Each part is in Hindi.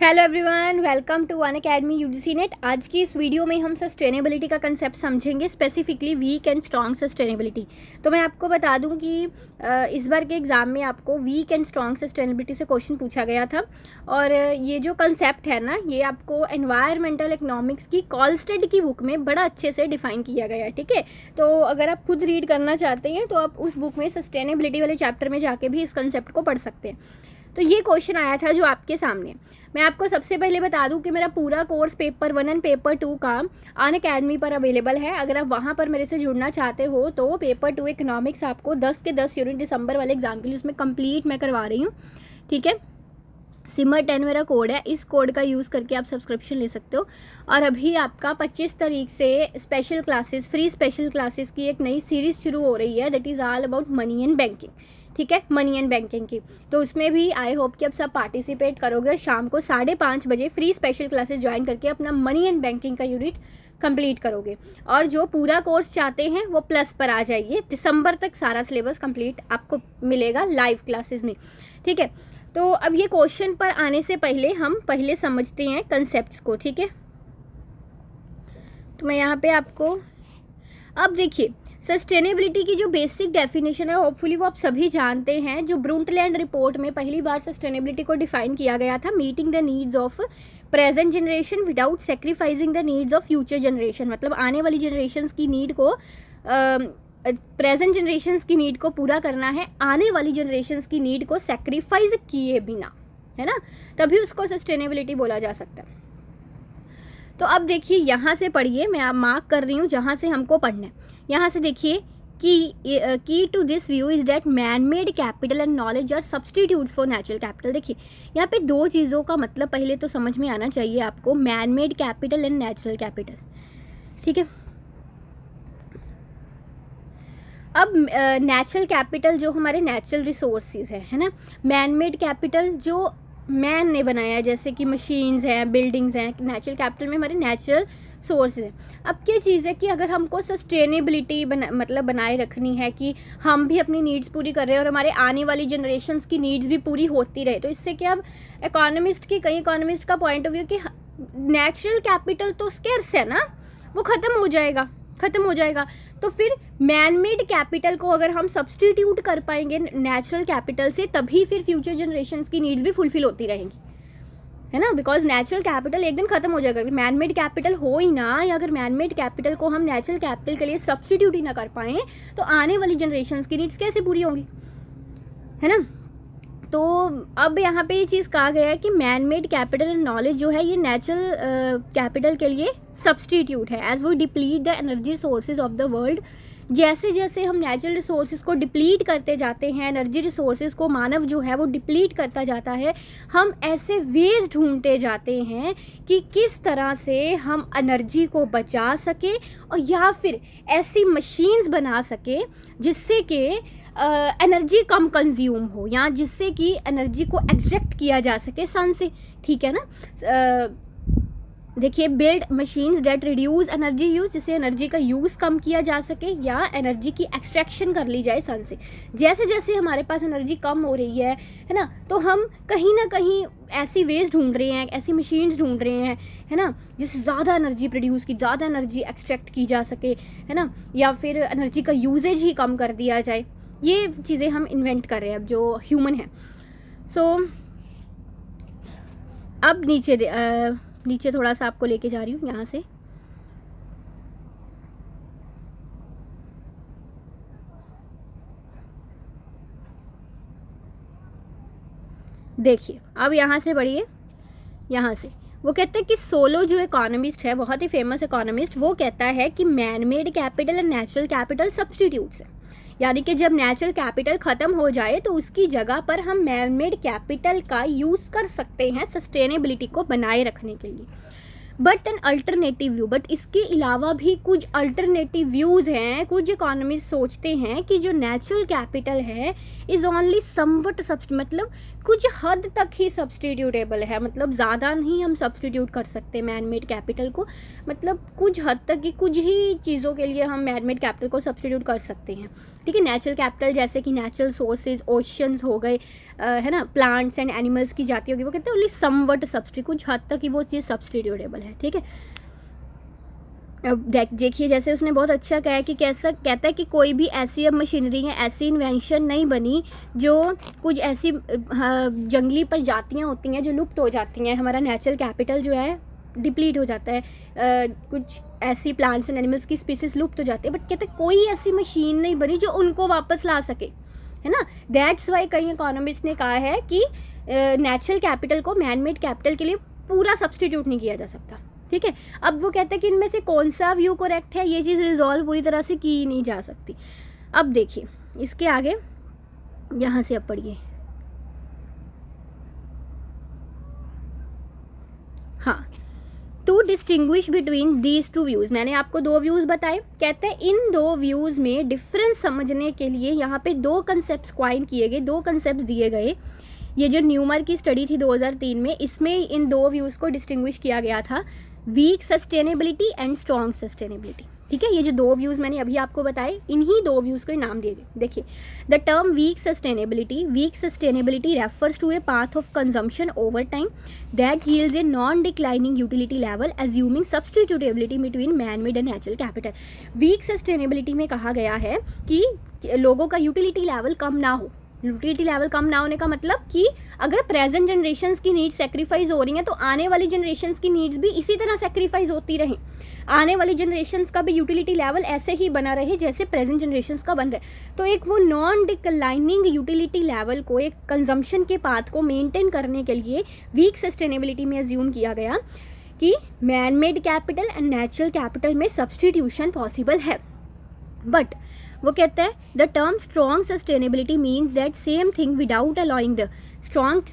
Hello everyone, welcome to Unacademy UGC NET. आज की इस वीडियो में हम सस्टेनेबिलिटी का कंसेप्ट समझेंगे, specifically weak and strong sustainability. तो मैं आपको बता दूं कि इस बार के एग्ज़ाम में आपको वीक एंड स्ट्रॉन्ग सस्टेनेबिलिटी से क्वेश्चन पूछा गया था। और ये जो कंसेप्ट है ना, ये आपको एनवायरमेंटल इकोनॉमिक्स की कॉलस्टेड की बुक में बड़ा अच्छे से डिफाइन किया गया है। ठीक है, तो अगर आप खुद रीड करना चाहते हैं तो आप उस बुक में सस्टेनेबिलिटी वाले चैप्टर में जाके भी इस कंसेप्ट को पढ़ सकते हैं। तो ये क्वेश्चन आया था जो आपके सामने। मैं आपको सबसे पहले बता दूं कि मेरा पूरा कोर्स पेपर 1 एंड पेपर 2 का अन अकेडमी पर अवेलेबल है। अगर आप वहां पर मेरे से जुड़ना चाहते हो तो पेपर 2 इकोनॉमिक्स आपको 10 के 10 यूनिट दिसंबर वाले एग्जाम के लिए उसमें कंप्लीट मैं करवा रही हूँ। ठीक है, सिमर 10 मेरा कोड है, इस कोड का यूज़ करके आप सब्सक्रिप्शन ले सकते हो। और अभी आपका 25 तारीख से special classes, free special classes की एक नई सीरीज़ शुरू हो रही है, that is all about money and banking. ठीक है, मनी एंड बैंकिंग की। तो उसमें भी आई होप कि आप सब पार्टिसिपेट करोगे। शाम को 5:30 बजे फ्री स्पेशल क्लासेस ज्वाइन करके अपना मनी एंड बैंकिंग का यूनिट कंप्लीट करोगे। और जो पूरा कोर्स चाहते हैं वो प्लस पर आ जाइए, दिसंबर तक सारा सिलेबस कंप्लीट आपको मिलेगा लाइव क्लासेस में। ठीक है, तो अब ये क्वेश्चन पर आने से पहले हम पहले समझते हैं कंसेप्ट्स को। ठीक है, तो मैं यहाँ पे आपको अब देखिए, सस्टेनेबिलिटी की जो बेसिक डेफिनेशन है होपफुली वो आप सभी जानते हैं। जो ब्रुंटलैंड रिपोर्ट में पहली बार सस्टेनेबिलिटी को डिफाइन किया गया था, meeting the needs of present generation without sacrificing the needs of future generation. मतलब आने वाली जनरेशन्स की नीड को प्रेजेंट जनरेशन्स की नीड को पूरा करना है, आने वाली जनरेशन्स की नीड को सेक्रीफाइस किए बिना, है ना, तभी उसको सस्टेनेबिलिटी बोला जा सकता है। तो अब देखिए, यहाँ से पढ़िए, मैं आप मार्क कर रही हूँ जहाँ से हमको पढ़ना है। यहाँ से देखिए कि key to this view is that man made capital and knowledge are substitutes for natural capital. देखिए यहाँ पे दो चीज़ों का मतलब पहले तो समझ में आना चाहिए आपको, man made capital and natural capital. ठीक है, अब नेचुरल कैपिटल जो हमारे नेचुरल रिसोर्सेज है ना, मैन मेड कैपिटल जो मैन ने बनाया, जैसे कि मशीन्स हैं, बिल्डिंग्स हैं। नेचुरल कैपिटल में हमारे नेचुरल सोर्स है। अब क्या चीज़ है कि अगर हमको सस्टेनेबिलिटी मतलब बनाए रखनी है कि हम भी अपनी नीड्स पूरी कर रहे हैं और हमारे आने वाली जनरेशन्स की नीड्स भी पूरी होती रहे, तो इससे क्या, अब कई इकोनॉमिस्ट का पॉइंट ऑफ व्यू कि नेचुरल कैपिटल तो स्केर्स है ना, वो ख़त्म हो जाएगा। तो फिर मैन मेड कैपिटल को अगर हम सब्सटीट्यूट कर पाएंगे नेचुरल कैपिटल से, तभी फिर फ्यूचर जनरेशन्स की नीड्स भी फुलफिल होती रहेंगी, है ना। बिकॉज नेचुरल कैपिटल एक दिन खत्म हो जाएगा। अगर मैन मेड कैपिटल हो ही ना, या अगर मैन मेड कैपिटल को हम नेचुरल कैपिटल के लिए सब्सटीट्यूट ही ना कर पाएँ, तो आने वाली जनरेशन्स की नीड्स कैसे पूरी होंगी, है ना। तो अब यहाँ पे ये चीज़ कहा गया है कि man made capital and knowledge जो है ये नेचुरल कैपिटल के लिए सब्सटीट्यूट है। एज वो deplete the energy sources of the world, जैसे जैसे हम नेचुरल रिसोर्सेज को डिप्लीट करते जाते हैं, एनर्जी रिसोर्सेज को मानव जो है वो डिप्लीट करता जाता है, हम ऐसे वेज ढूंढते जाते हैं कि किस तरह से हम एनर्जी को बचा सकें, और या फिर ऐसी मशीन्स बना सकें जिससे कि एनर्जी कम कंज्यूम हो, या जिससे कि एनर्जी को एक्सट्रैक्ट किया जा सके सन से। ठीक है ना, देखिए, build machines that reduce energy use, जिससे एनर्जी का यूज़ कम किया जा सके या एनर्जी की एक्सट्रैक्शन कर ली जाए सन से। जैसे जैसे हमारे पास एनर्जी कम हो रही है ना, तो हम कहीं ना कहीं ऐसी वेज ढूंढ रहे हैं, ऐसी मशीन्स ढूंढ रहे हैं, है ना, जिससे ज़्यादा एनर्जी प्रोड्यूस की, ज़्यादा एनर्जी एक्सट्रैक्ट की जा सके, है ना, या फिर एनर्जी का यूजेज ही कम कर दिया जाए। ये चीज़ें हम इन्वेंट कर रहे हैं अब जो ह्यूमन है। सो अब नीचे थोड़ा सा आपको लेके जा रही हूँ यहाँ से। देखिए, अब यहाँ से बढ़िए, यहाँ से वो कहते हैं कि सोलो जो इकोनॉमिस्ट है, बहुत ही फेमस इकोनॉमिस्ट, वो कहता है कि man made capital and natural capital substitutes है। यानी कि जब नेचुरल कैपिटल ख़त्म हो जाए तो उसकी जगह पर हम मैन मेड कैपिटल का यूज़ कर सकते हैं सस्टेनेबिलिटी को बनाए रखने के लिए। But an alternative view, but इसके अलावा भी कुछ अल्टरनेटिव व्यूज़ हैं। कुछ इकोनॉमिस्ट सोचते हैं कि जो नेचुरल कैपिटल है इज़ ओनली समवट मतलब कुछ हद तक ही सब्सटीट्यूटेबल है, मतलब ज़्यादा नहीं हम सब्सटीट्यूट कर सकते मैन मेड कैपिटल को, मतलब कुछ हद तक ही, कुछ ही चीज़ों के लिए हम मैन मेड कैपिटल को सब्सटीट्यूट कर सकते हैं। ठीक है। नेचुरल कैपिटल जैसे कि नेचुरल सोर्सेज, ओशंस हो गए, है ना, प्लांट्स एंड एनिमल्स की जाती होगी, वो कहते हैं ओनली समवट सब्सटीट्यूट, कुछ हद तक ही वो चीज़ सब्सटीट्यूटेबल है, ठीक है। अब देखिए जैसे उसने बहुत अच्छा कहा है कि कैसा कहता है कि कोई भी ऐसी अब मशीनरी है, ऐसी इन्वेंशन नहीं बनी जो कुछ ऐसी जंगली प्रजातियाँ होती हैं जो लुप्त हो जाती हैं, हमारा नेचुरल कैपिटल जो है डिप्लीट हो जाता है, कुछ ऐसी प्लांट्स एंड एनिमल्स की स्पीसीज लुप्त हो जाती है, बट कहते हैं कोई ऐसी मशीन नहीं बनी जो उनको वापस ला सके, है ना। दैट्स वाई कई इकोनॉमिस्ट ने कहा है कि नेचुरल कैपिटल को मैन मेड कैपिटल के लिए पूरा सब्सटीट्यूट नहीं किया जा सकता, ठीक है। अब वो कहते हैं कि इनमें से कौन सा व्यू करेक्ट है, ये चीज़ रिजॉल्व पूरी तरह से की नहीं जा सकती। अब देखिए इसके आगे यहाँ से अब पढ़िए, हाँ, to distinguish between these two views, मैंने आपको दो व्यूज़ बताए। कहते हैं इन दो व्यूज़ में डिफरेंस समझने के लिए यहाँ पे दो कंसेप्ट क्वाइन किए गए, दो कंसेप्ट दिए गए। ये जो न्यूमर की स्टडी थी 2003 में, इसमें इन दो व्यूज़ को डिस्टिंग्विश किया गया था, weak sustainability and strong sustainability, ठीक है। ये जो दो व्यूज़ मैंने अभी आपको बताए, इन्हीं दो व्यूज़ को नाम दिए गए। देखिए, the term weak sustainability refers to a path of consumption over time that yields a non declining utility level assuming substitutability between man made and natural capital. Weak sustainability में कहा गया है कि लोगों का यूटिलिटी लेवल कम ना हो। यूटिलिटी लेवल कम ना होने का मतलब कि अगर प्रेजेंट जनरेशन्स की नीड्स सेक्रीफाइस हो रही हैं तो आने वाली जनरेशन्स की नीड्स भी इसी तरह सेक्रीफाइस होती रहें, आने वाली जनरेशन्स का भी यूटिलिटी लेवल ऐसे ही बना रहे जैसे प्रेजेंट जनरेशन्स का बन रहा है। तो एक वो नॉन डिक्लाइनिंग यूटिलिटी लेवल को, एक कंजम्पशन के पाथ को मेंटेन करने के लिए वीक सस्टेनेबिलिटी में अज्यूम किया गया कि man made capital and natural capital में सब्सटीट्यूशन पॉसिबल है। बट वो कहता है the term strong sustainability means that same thing without allowing the strong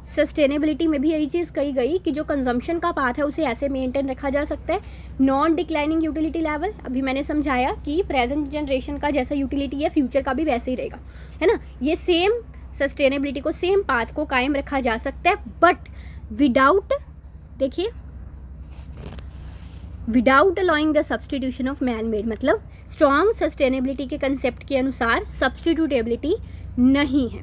sustainability में भी यही चीज़ कही गई कि जो कंजम्पशन का पाथ है उसे ऐसे मेंटेन रखा जा सकता है, नॉन डिक्लाइनिंग यूटिलिटी लेवल। अभी मैंने समझाया कि प्रेजेंट जनरेशन का जैसा यूटिलिटी है फ्यूचर का भी वैसे ही रहेगा, है ना। ये सेम सस्टेनेबिलिटी को, सेम पाथ को कायम रखा जा सकता है, बट विदाउट, देखिए, without allowing the substitution of man made, मतलब स्ट्रॉन्ग सस्टेनेबिलिटी के कंसेप्ट के अनुसार सब्सटीट्यूटेबिलिटी नहीं है,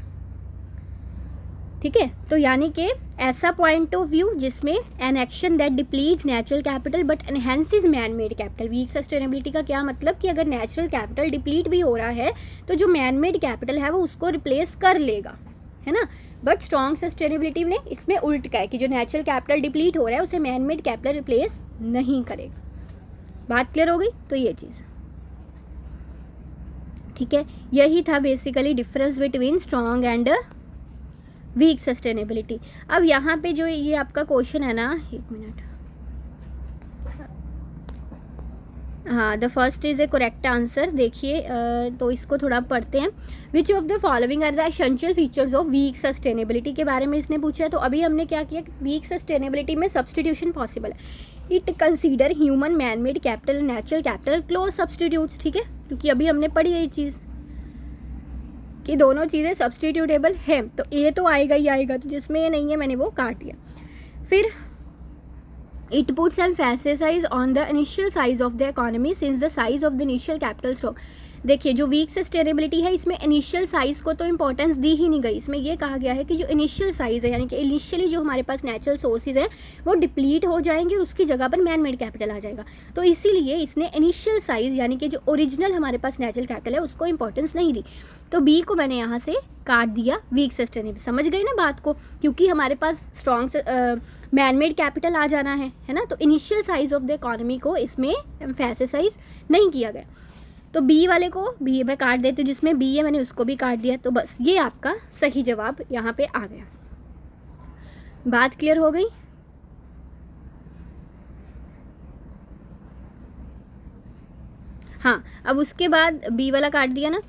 ठीक है। तो यानी कि ऐसा पॉइंट ऑफ व्यू जिसमें an action that depletes natural capital but enhances man made capital. Weak sustainability का क्या मतलब कि अगर नेचुरल कैपिटल डिप्लीट भी हो रहा है तो जो मैन मेड कैपिटल है वो उसको रिप्लेस कर लेगा, है ना। बट स्ट्रॉन्ग सस्टेनेबिलिटी ने इसमें उल्ट का है कि जो नेचुरल कैपिटल डिप्लीट हो रहा है उसे मैन मेड कैपिटल रिप्लेस नहीं करेगा। बात क्लियर हो गई? तो ये चीज़ ठीक है, यही था basically difference between strong and weak sustainability. अब यहाँ पे जो ये आपका क्वेश्चन है ना, एक मिनट, हाँ, the first is a correct answer. देखिए तो इसको थोड़ा पढ़ते हैं। Which of the following are the essential features of weak sustainability के बारे में इसने पूछा है। तो अभी हमने क्या किया, वीक सस्टेनेबिलिटी में सब्सटीट्यूशन पॉसिबल है। It consider human man made capital natural capital close substitutes, ठीक है, क्योंकि अभी हमने पढ़ी ये चीज़ कि दोनों चीज़ें सब्सटीट्यूटेबल हैं। तो ये तो आएगा ही आएगा, तो जिसमें ये नहीं है मैंने वो काट दिया। फिर it puts emphasis on the initial size of the economy since the size of the initial capital stock। देखिए जो वीक सस्टेनेबिलिटी है इसमें इनिशियल साइज़ को तो इंपॉर्टेंस दी ही नहीं गई। इसमें यह कहा गया है कि जो इनिशियल साइज़ है, यानी कि इनिशियली जो हमारे पास नेचुरल सोर्सेज हैं वो डिप्लीट हो जाएंगे और उसकी जगह पर मैन मेड कैपिटल आ जाएगा। तो इसीलिए इसने इनिशियल साइज़ यानी कि जो ओरिजिनल हमारे पास नेचुरल कैपिटल है उसको इंपॉर्टेंस नहीं दी। तो बी को मैंने यहाँ से काट दिया, वीक सस्टेनेबिलिटी। समझ गई ना बात को, क्योंकि हमारे पास स्ट्रॉन्ग मैन मेड कैपिटल आ जाना है ना। तो initial size of the economy को इसमें एम्फेसिसाइज नहीं किया गया। तो बी वाले को बी में काट देते, जिसमें बी है मैंने उसको भी काट दिया। तो बस ये आपका सही जवाब यहाँ पे आ गया। बात क्लियर हो गई? हाँ, अब उसके बाद बी वाला काट दिया ना।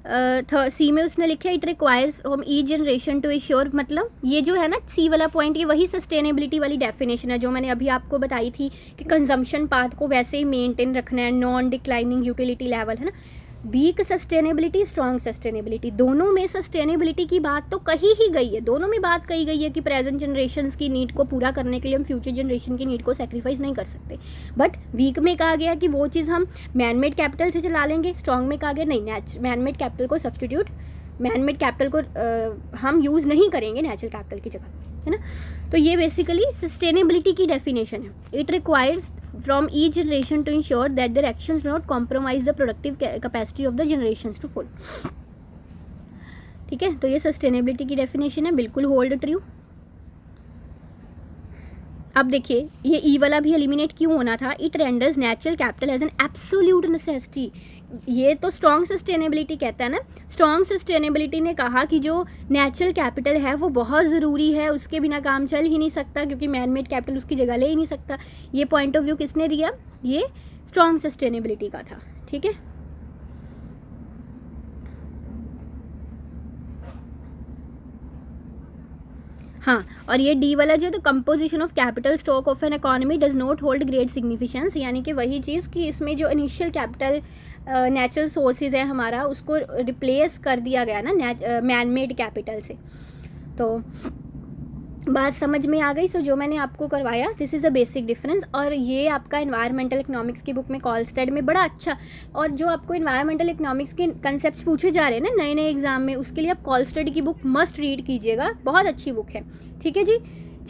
सी में उसने लिखा it requires from each generation to assure, मतलब ये जो है ना सी वाला पॉइंट, ये वही सस्टेनेबिलिटी वाली डेफिनेशन है जो मैंने अभी आपको बताई थी कि कंजम्पशन पाथ को वैसे ही मेंटेन रखना है, नॉन डिक्लाइनिंग यूटिलिटी लेवल, है ना। वीक सस्टेनेबिलिटी, स्ट्रॉन्ग सस्टेनेबिलिटी, दोनों में सस्टेनेबिलिटी की बात तो कही ही गई है, दोनों में बात कही गई है कि प्रेजेंट जनरेशन की नीड को पूरा करने के लिए हम फ्यूचर जनरेशन की नीड को सेक्रीफाइस नहीं कर सकते। बट वीक में कहा गया कि वो चीज़ हम मैन मेड कैपिटल से चला लेंगे, स्ट्रॉन्ग में कहा गया नहीं, मैन मेड कैपिटल को सब्सटीट्यूट, मैन मेड कैपिटल को हम यूज़ नहीं करेंगे नेचुरल कैपिटल की जगह, है ना। तो ये बेसिकली सस्टेनेबिलिटी की डेफिनेशन है। It requires from each generation to ensure that their actions do not compromise the productive capacity of the generations to full. ठीक है, तो ये सस्टेनेबिलिटी की डेफिनेशन है, बिल्कुल होल्ड ट्रू। अब देखिए ये ई वाला भी एलिमिनेट क्यों होना था, it renders natural capital as an absolute necessity. ये तो स्ट्रॉन्ग सस्टेनेबिलिटी कहता है ना, स्ट्रॉन्ग सस्टेनेबिलिटी ने कहा कि जो नेचुरल कैपिटल है वो बहुत ज़रूरी है, उसके बिना काम चल ही नहीं सकता, क्योंकि मैन मेड कैपिटल उसकी जगह ले ही नहीं सकता। ये पॉइंट ऑफ व्यू किसने दिया, ये स्ट्रॉन्ग सस्टेनेबिलिटी का था। ठीक है, हाँ, और ये डी वाला जो, तो composition of capital stock of an economy does not hold great significance, यानी कि वही चीज़ कि इसमें जो इनिशियल कैपिटल नेचुरल सोर्सेज है हमारा, उसको रिप्लेस कर दिया गया ना मैन मेड कैपिटल से। तो बात समझ में आ गई। सो जो मैंने आपको करवाया, this is a basic difference. और ये आपका इन्वायरमेंटल इकोनॉमिक्स की बुक में कॉलस्टेड में बड़ा अच्छा, और जो आपको इन्वायरमेंटल इकोनॉमिक्स के कंसेप्ट पूछे जा रहे हैं ना नए नए एग्जाम में, उसके लिए आप कॉलस्टेड की बुक मस्ट रीड कीजिएगा, बहुत अच्छी बुक है। ठीक है जी,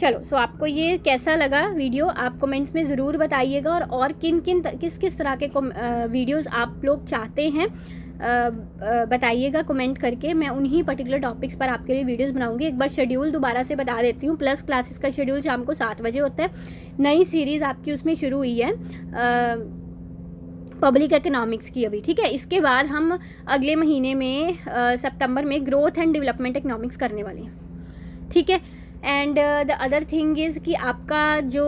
चलो। सो आपको ये कैसा लगा वीडियो, आप कमेंट्स में ज़रूर बताइएगा, और किस किस तरह के वीडियोज़ आप लोग चाहते हैं बताइएगा कमेंट करके। मैं उन्हीं पर्टिकुलर टॉपिक्स पर आपके लिए वीडियोस बनाऊंगी। एक बार शेड्यूल दोबारा से बता देती हूँ। प्लस क्लासेस का शेड्यूल शाम को 7 बजे होता है। नई सीरीज़ आपकी उसमें शुरू हुई है पब्लिक इकोनॉमिक्स की अभी। ठीक है, इसके बाद हम अगले महीने में सितंबर में ग्रोथ एंड डेवलपमेंट इकोनॉमिक्स करने वाले हैं। ठीक है, and the other thing is कि आपका जो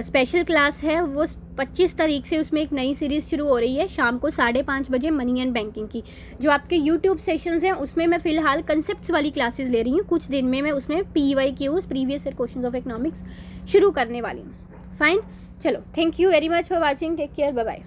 स्पेशल क्लास है वो 25 तारीख से उसमें एक नई सीरीज़ शुरू हो रही है शाम को 5:30 बजे, मनी एंड बैंकिंग की। जो आपके यूट्यूब सेशंस हैं उसमें मैं फ़िलहाल कंसेप्ट्स वाली क्लासेस ले रही हूँ। कुछ दिन में मैं उसमें PYQs, previous year questions of economics शुरू करने वाली हूँ। फाइन, चलो, thank you very much for watching, take care, bye bye.